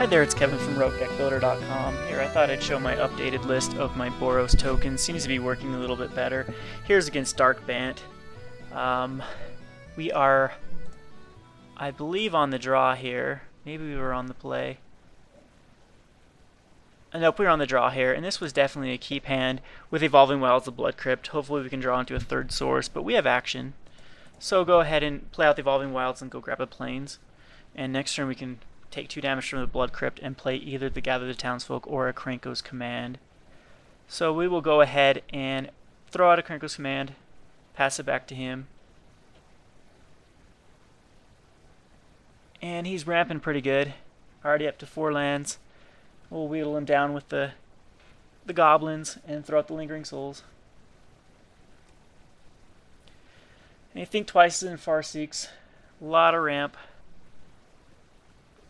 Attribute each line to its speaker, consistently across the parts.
Speaker 1: Hi there, it's Kevin from RogueDeckBuilder.com. Here, I thought I'd show my updated list of my Boros tokens. Seems to be working a little bit better. Here's against Dark Bant. We are, I believe, on the draw here. Maybe we were on the play. Nope, we were on the draw here, and this was definitely a keep hand with Evolving Wilds of Blood Crypt. Hopefully we can draw into a third source, but we have action. So go ahead and play out the Evolving Wilds and go grab the Plains. And next turn we can take 2 damage from the Blood Crypt and play either the Gather the Townsfolk or a Krenko's Command. So we will go ahead and throw out a Krenko's Command, pass it back to him. And he's ramping pretty good. Already up to 4 lands. We'll wheedle him down with the goblins and throw out the Lingering Souls. And you think twice as in Farseeks. A lot of ramp.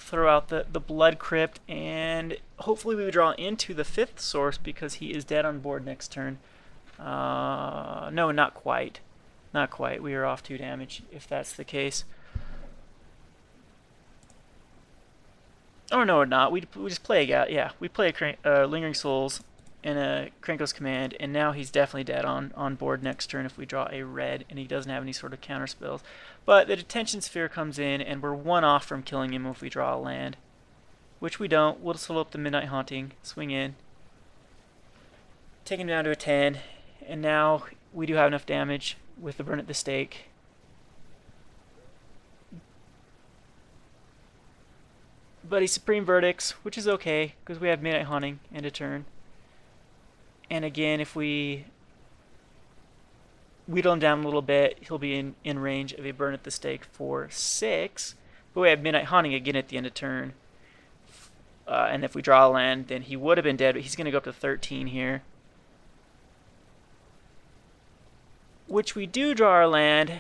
Speaker 1: Throw out the Blood Crypt, and hopefully we draw into the 5th source because he is dead on board next turn. No, not quite. Not quite. We are off 2 damage if that's the case. Oh, no, we're not. We just play we play a Lingering Souls and a Krenko's Command, and now he's definitely dead on board next turn if we draw a red and he doesn't have any sort of counter spells. But the Detention Sphere comes in, and we're 1 off from killing him if we draw a land. Which we don't. We'll just hold up the Midnight Haunting, swing in, take him down to a 10, and now we do have enough damage with the Burn at the Stake. But he's Supreme Verdicts, which is okay, because we have Midnight Haunting and a turn. And again, if we wheedle him down a little bit, he'll be in range of a Burn at the Stake for 6. But we have Midnight Haunting again at the end of turn. And if we draw a land, then he would have been dead, but he's going to go up to 13 here. Which we do draw our land,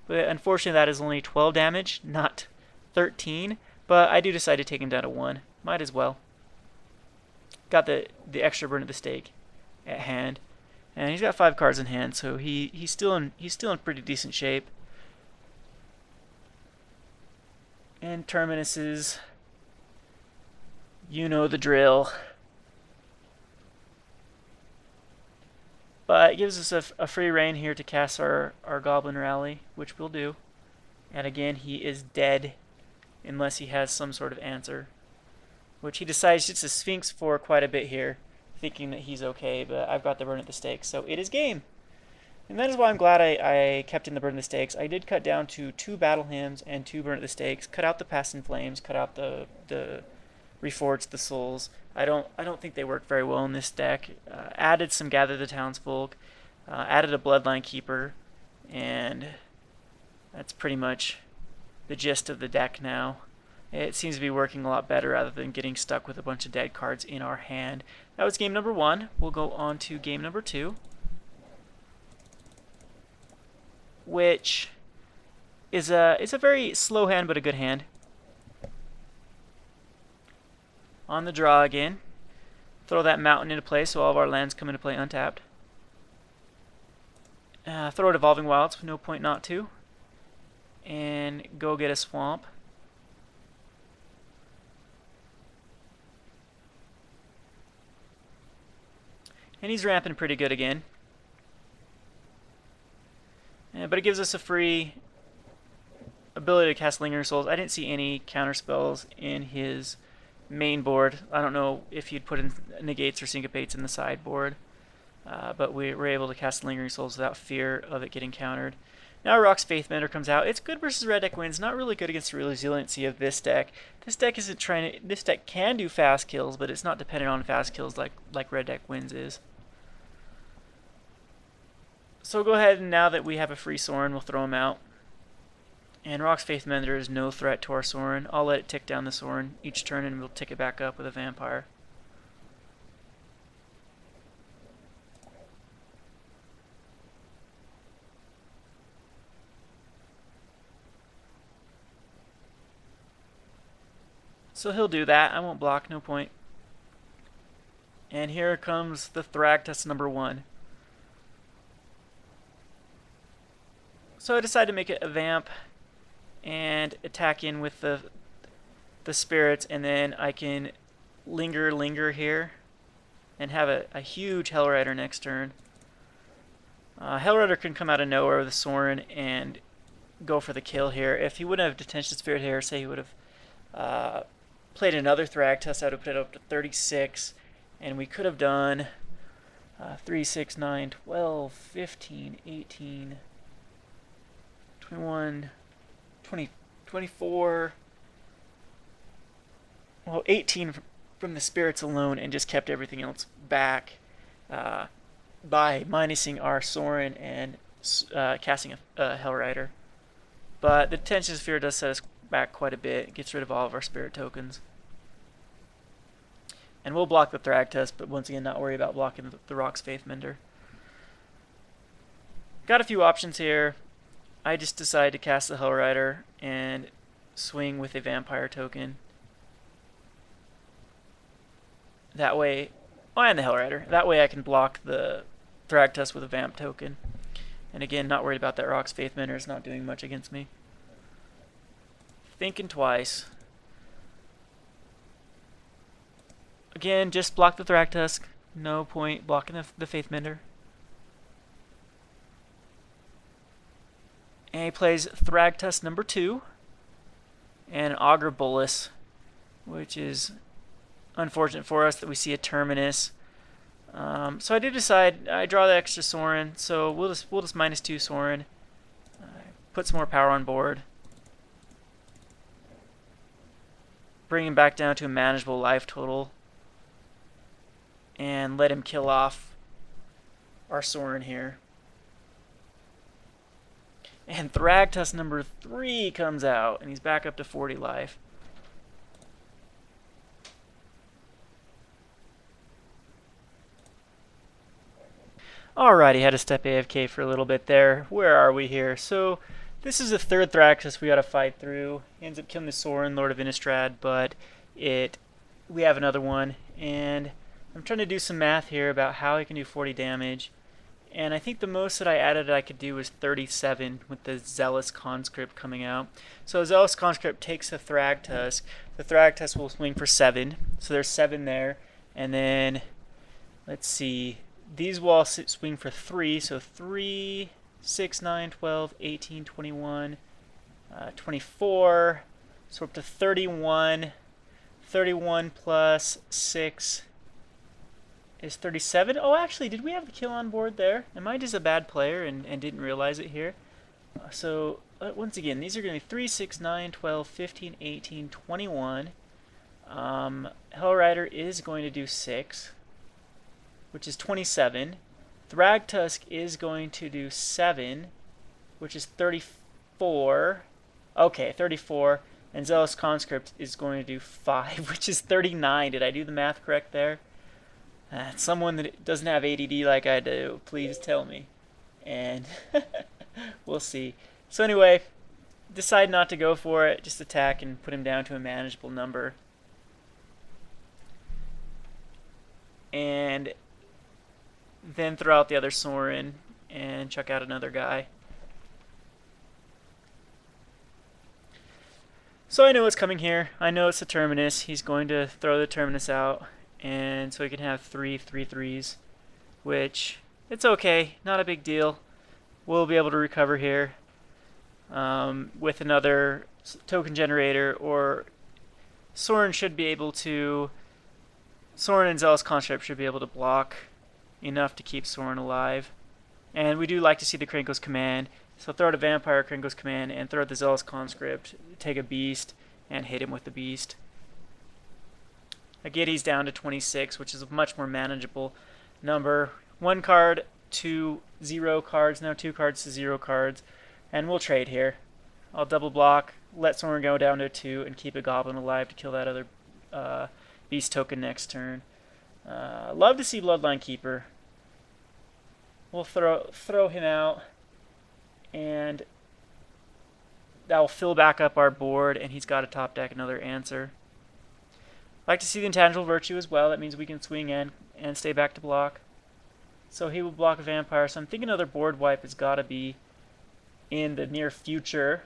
Speaker 1: but unfortunately that is only 12 damage, not 13. But I do decide to take him down to 1. Might as well. Got the extra Burn at the Stake at hand. And he's got 5 cards in hand, so he's still in pretty decent shape. And Terminuses, you know the drill. But it gives us a free reign here to cast our Goblin Rally, which we'll do. And again, he is dead unless he has some sort of answer, which he decides just to Sphinx for quite a bit here, thinking that he's okay, but I've got the Burn at the Stakes, so it is game. And that is why I'm glad I kept in the Burn at the Stakes. I did cut down to 2 Battle Hymns and 2 Burn at the Stakes, cut out the Past in Flames, cut out the Reforged the Souls. I don't think they work very well in this deck. Added some Gather the Townsfolk, added a Bloodline Keeper, and that's pretty much the gist of the deck now. It seems to be working a lot better rather than getting stuck with a bunch of dead cards in our hand. That was game number 1. We'll go on to game number 2, which is a very slow hand but a good hand. On the draw again. Throw that mountain into play so all of our lands come into play untapped. Throw out Evolving Wilds, no point not to. And go get a swamp. And he's ramping pretty good again. But it gives us a free ability to cast Lingering Souls. I didn't see any counter spells in his main board. I don't know if he'd put in negates or syncopates in the sideboard. But we were able to cast Lingering Souls without fear of it getting countered. Now Rock's Faithbender comes out. It's good versus red deck wins. Not really good against the resiliency of this deck. This deck isn't trying to. This deck can do fast kills, but it's not dependent on fast kills like red deck wins is. So go ahead, and now that we have a free Sorin, we'll throw him out. And Rock's Faithbender is no threat to our Sorin. I'll let it tick down the Sorin each turn, and we'll tick it back up with a Vampire. So he'll do that. I won't block, no point. And here comes the Thragtusk number 1. So I decided to make it a Vamp and attack in with the the spirits, and then I can linger here and have a huge Hellrider next turn. Hellrider can come out of nowhere with a Sorin and go for the kill here. If he wouldn't have Detention Spirit here, say he would have played another Thragtusk, I would have put it up to 36, and we could have done 3, 6, 9, 12, 15, 18, 21, 20, 24, well, 18 from the spirits alone, and just kept everything else back by minusing our Sorin and casting a Hellrider. But the Detention Sphere does set us back quite a bit. It gets rid of all of our spirit tokens. And we'll block the Thragtusk, but once again, not worry about blocking the Rock's Faithmender. Got a few options here. I just decided to cast the Hellrider and swing with a Vampire token. That way, oh, and the Hellrider. That way I can block the Thragtusk with a Vamp token. And again, not worried about that Rock's Faithmender. It's not doing much against me. Thinking twice. Again, just block the Thragtusk. No point blocking the Faithmender. And he plays Thragtusk number 2 and Augur Bolus, which is unfortunate for us that we see a Terminus. So I did decide I draw the extra Sorin, so we'll just -2 Sorin. Put some more power on board. Bring him back down to a manageable life total. And let him kill off our Sorin here. And Thragtusk number 3 comes out, and he's back up to 40 life. Alrighty, had to step AFK for a little bit there. Where are we here? So this is the third Thragtusk we got to fight through. He ends up killing the Sorin, Lord of Innistrad, but we have another one, and I'm trying to do some math here about how he can do 40 damage. And I think the most that I added I could do was 37 with the Zealous Conscript coming out. So Zealous Conscript takes the Thragtusk. The Thragtusk will swing for 7. So there's 7 there. And then, let's see, these will all swing for 3. So 3, 6, 9, 12, 18, 21, 24. So we're up to 31. 31 plus 6 is 37. Oh, actually, did we have the kill on board there? Am I just a bad player and didn't realize it here? So, once again, these are going to be 3, 6, 9, 12, 15, 18, 21. Hellrider is going to do 6, which is 27. Thragtusk is going to do 7, which is 34. Okay, 34. And Zealous Conscript is going to do 5, which is 39. Did I do the math correct there? Someone that doesn't have ADD like I do, please tell me. And we'll see. So anyway, decide not to go for it. Just attack and put him down to a manageable number. And then throw out the other Sorin and chuck out another guy. So I know what's coming here. I know it's the Terminus. He's going to throw the Terminus out. And so he can have 3 3/3s, which, it's okay, not a big deal. We'll be able to recover here with another token generator, or Sorin should be able to, Sorin and Zealous Conscript should be able to block enough to keep Sorin alive. And we do like to see the Krinkos command, so throw out a Vampire Krinkos command and throw out the Zealous Conscript, take a Beast, and hit him with the Beast. Again, he's down to 26, which is a much more manageable number. 1 card to 0 cards, now 2 cards to 0 cards, and we'll trade here. I'll double block, let Sorin go down to 2, and keep a Goblin alive to kill that other Beast token next turn. Love to see Bloodline Keeper. We'll throw him out, and that will fill back up our board, and he's got to top deck another Answer. Like to see the Intangible Virtue as well. That means we can swing in and stay back to block. So he will block a Vampire. So I'm thinking another board wipe has got to be in the near future.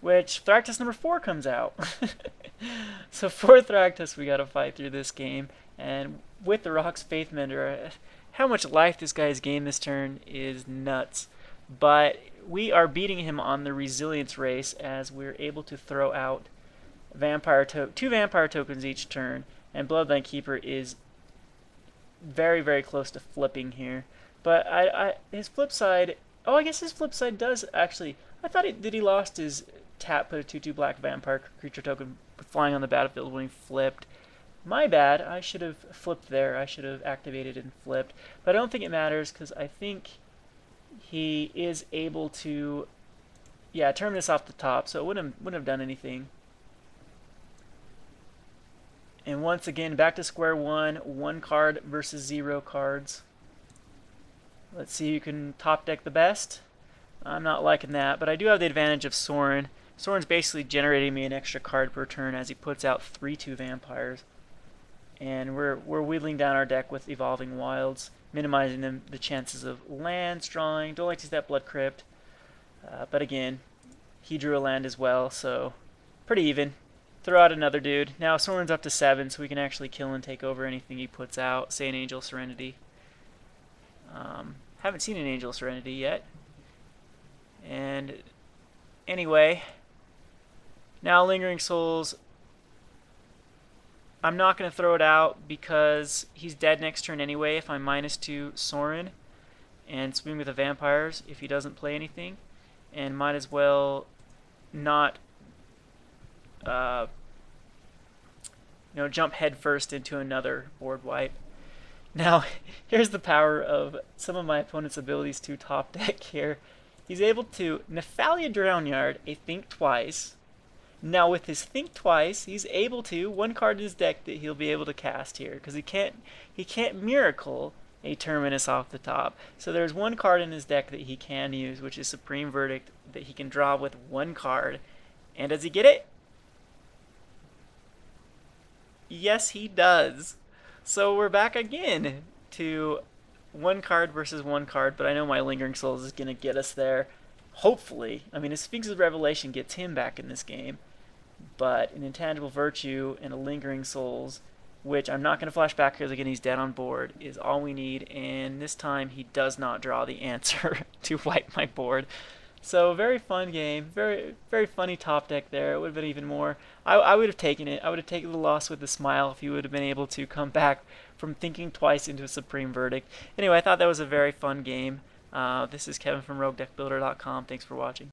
Speaker 1: which Thractus number 4 comes out. So 4 Thractus we gotta fight through this game, and with the Rock's Faithmender, how much life this guy's gained this turn is nuts. But we are beating him on the resilience race as we're able to throw out two vampire tokens each turn, and Bloodline Keeper is very, very close to flipping here. But his flip side, oh, I guess his flip side does actually, I thought that he lost his tap, put a 2/2 black vampire creature token flying on the battlefield when he flipped. My bad, I should have flipped there. I should have activated and flipped. But I don't think it matters because I think he is able to, yeah, turn this off the top, so it wouldn't have done anything. And once again, back to square one. 1 card versus 0 cards. Let's see who can top deck the best. I'm not liking that, but I do have the advantage of Sorin. Sorin's basically generating me an extra card per turn as he puts out 3/2 vampires. And we're wheedling down our deck with Evolving Wilds, minimizing the chances of lands drawing. Don't like to use that Blood Crypt. But again, he drew a land as well, so pretty even. Throw out another dude. Now Sorin's up to 7, so we can actually kill and take over anything he puts out. Say an Angel Serenity. Haven't seen an Angel Serenity yet. And anyway, now Lingering Souls. I'm not going to throw it out because he's dead next turn anyway if I'm -2 Sorin and swing with the vampires if he doesn't play anything, and might as well not jump headfirst into another board wipe. Now, here's the power of some of my opponent's abilities to top deck here. He's able to Nephalia Drownyard a Think Twice. Now with his Think Twice, he's able to, 1 card in his deck that he'll be able to cast here, because he can't Miracle a Terminus off the top. So there's 1 card in his deck that he can use, which is Supreme Verdict, that he can draw with 1 card. And does he get it? Yes, he does. So we're back again to 1 card versus 1 card, but I know my Lingering Souls is going to get us there. Hopefully. I mean, a Sphinx's Revelation gets him back in this game, but an Intangible Virtue and a Lingering Souls, which I'm not going to flash back because, again, he's dead on board, is all we need, and this time he does not draw the answer to wipe my board. So very fun game, very, very funny top deck there. It would have been even more. I would have taken it. I would have taken the loss with a smile if you would have been able to come back from Thinking Twice into a Supreme Verdict. Anyway, I thought that was a very fun game. This is Kevin from RogueDeckBuilder.com. Thanks for watching.